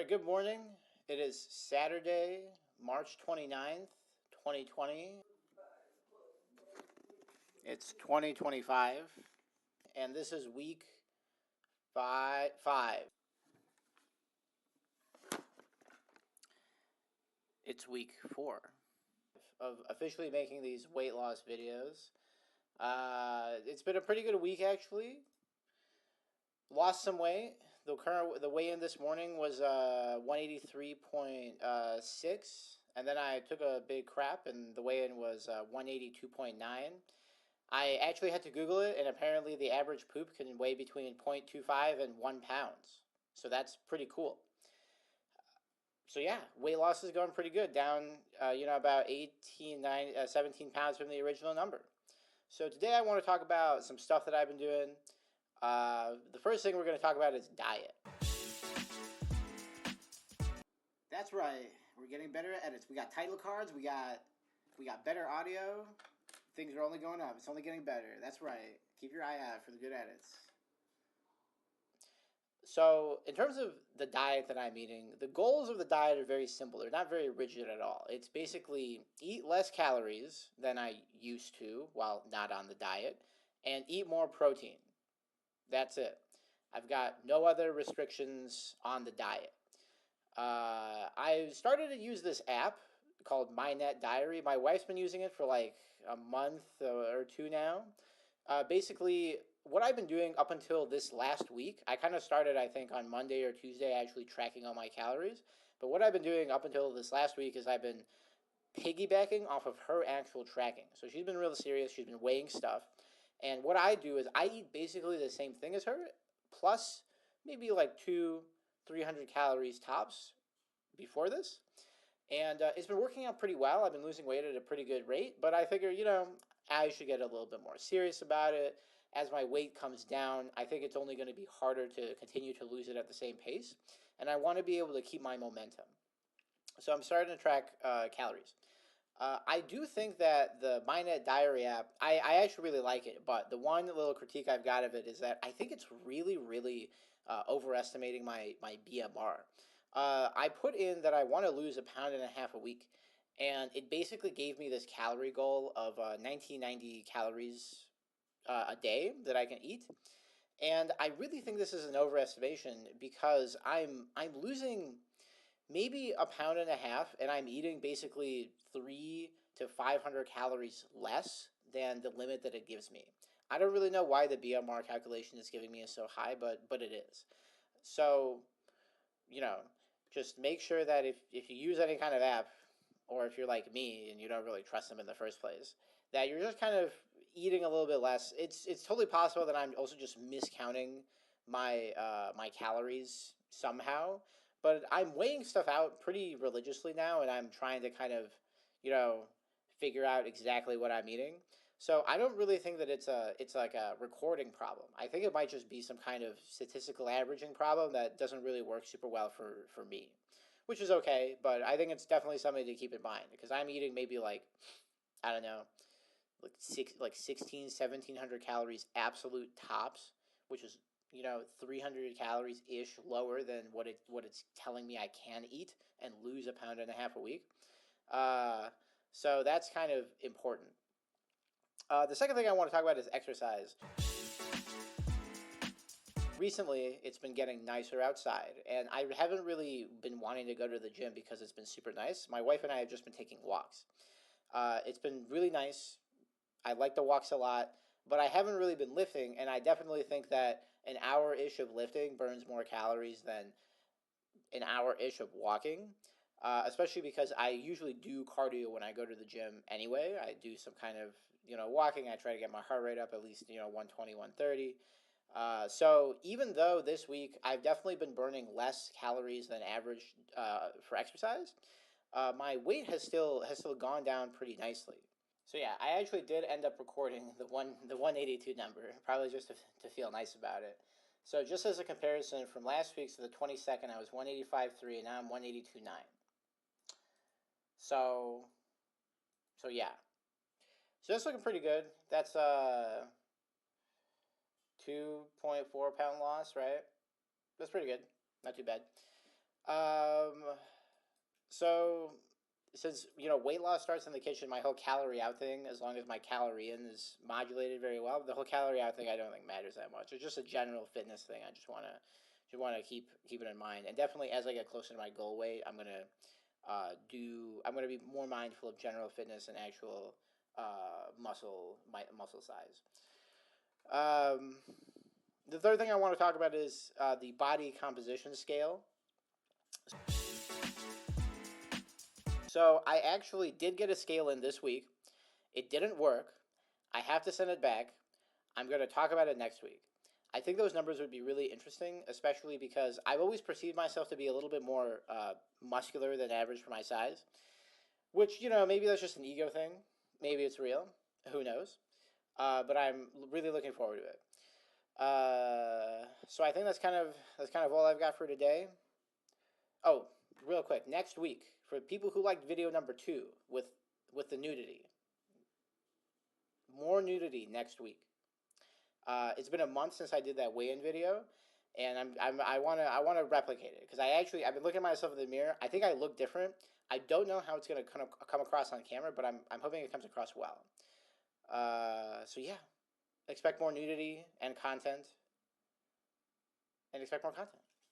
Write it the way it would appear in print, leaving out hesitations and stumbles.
right, good morning. It is Saturday, March 29th, 2020. It's 2025, and this is week five. It's week 4 of officially making these weight loss videos. It's been a pretty good week, actually. Lost some weight. The weigh-in this morning was 183.6, and then I took a big crap, and the weigh-in was 182.9. I actually had to Google it, and apparently the average poop can weigh between 0.25 and 1 pounds. So that's pretty cool. So yeah, weight loss is going pretty good, down about 17 pounds from the original number. So today I want to talk about some stuff that I've been doing. The first thing we're going to talk about is diet. That's right. We're getting better at edits. We got title cards. We got better audio. Things are only going up. It's only getting better. That's right. Keep your eye out for the good edits. So, in terms of the diet that I'm eating, the goals of the diet are very simple. They're not very rigid at all. It's basically eat less calories than I used to while not on the diet, and eat more protein. That's it. I've got no other restrictions on the diet. I started to use this app called MyNet Diary. My wife's been using it for like a month or two now. Basically, what I've been doing up until this last week, I kind of started, I think, on Monday or Tuesday, actually tracking all my calories. But what I've been doing up until this last week is I've been piggybacking off of her actual tracking. So she's been real serious. She's been weighing stuff. And what I do is I eat basically the same thing as her, plus maybe like 300 calories tops before this. And it's been working out pretty well. I've been losing weight at a pretty good rate, but I figure, I should get a little bit more serious about it. As my weight comes down, I think it's only going to be harder to continue to lose it at the same pace. And I want to be able to keep my momentum. So I'm starting to track calories. I do think that the MyNet Diary app, I actually really like it, but the one little critique I've got of it is that I think it's really, really overestimating my BMR. I put in that I want to lose 1.5 pounds a week, and it basically gave me this calorie goal of 1990 calories a day that I can eat. And I really think this is an overestimation because I'm losing maybe 1.5 pounds, and I'm eating basically 300 to 500 calories less than the limit that it gives me. I don't really know why the BMR calculation is giving me is so high, but it is. So, just make sure that if you use any kind of app, or if you're like me and you don't really trust them in the first place, that you're just kind of eating a little bit less. It's totally possible that I'm also just miscounting my my calories somehow, but I'm weighing stuff out pretty religiously now, and I'm trying to kind of, figure out exactly what I'm eating. So I don't really think that it's like a recording problem. I think it might just be some kind of statistical averaging problem that doesn't really work super well for me, which is okay, but I think it's definitely something to keep in mind because I'm eating maybe like, I don't know, like 1,700 calories absolute tops, which is 300 calories ish lower than what it's telling me I can eat and lose 1.5 pounds a week. So that's kind of important. The second thing I want to talk about is exercise. Recently, it's been getting nicer outside, and I haven't really been wanting to go to the gym because it's been super nice. My wife and I have just been taking walks. It's been really nice. I like the walks a lot, but I haven't really been lifting, and I definitely think that an hour-ish of lifting burns more calories than an hour-ish of walking, especially because I usually do cardio when I go to the gym anyway. I do some kind of, walking. I try to get my heart rate up at least, 120, 130. So even though this week I've definitely been burning less calories than average for exercise, my weight has still gone down pretty nicely. So yeah, I actually did end up recording the 182 number, probably just to feel nice about it. So just as a comparison, from last week to the 22nd, I was 185.3, and now I'm 182.9. So yeah. So that's looking pretty good. That's 2.4 pound loss, right? That's pretty good. Not too bad. Um, so since weight loss starts in the kitchen, my whole calorie out thing, as long as my calorie in is modulated very well, the whole calorie out thing I don't think matters that much. It's just a general fitness thing. I just want to keep it in mind, and definitely as I get closer to my goal weight, I'm gonna be more mindful of general fitness and actual muscle size. Um, the third thing I want to talk about is the body composition scale. So I actually did get a scale in this week. It didn't work. I have to send it back. I'm going to talk about it next week. I think those numbers would be really interesting, especially because I've always perceived myself to be a little bit more muscular than average for my size, which, maybe that's just an ego thing. Maybe it's real. Who knows? But I'm really looking forward to it. So I think that's kind of all I've got for today. Oh, real quick, next week for people who liked video number 2 with the nudity, more nudity next week. It's been a month since I did that weigh-in video, and I wanna replicate it because I've been looking at myself in the mirror. I think I look different. I don't know how it's gonna kind of come across on camera, but I'm hoping it comes across well. So yeah, expect more nudity and content, and expect more content.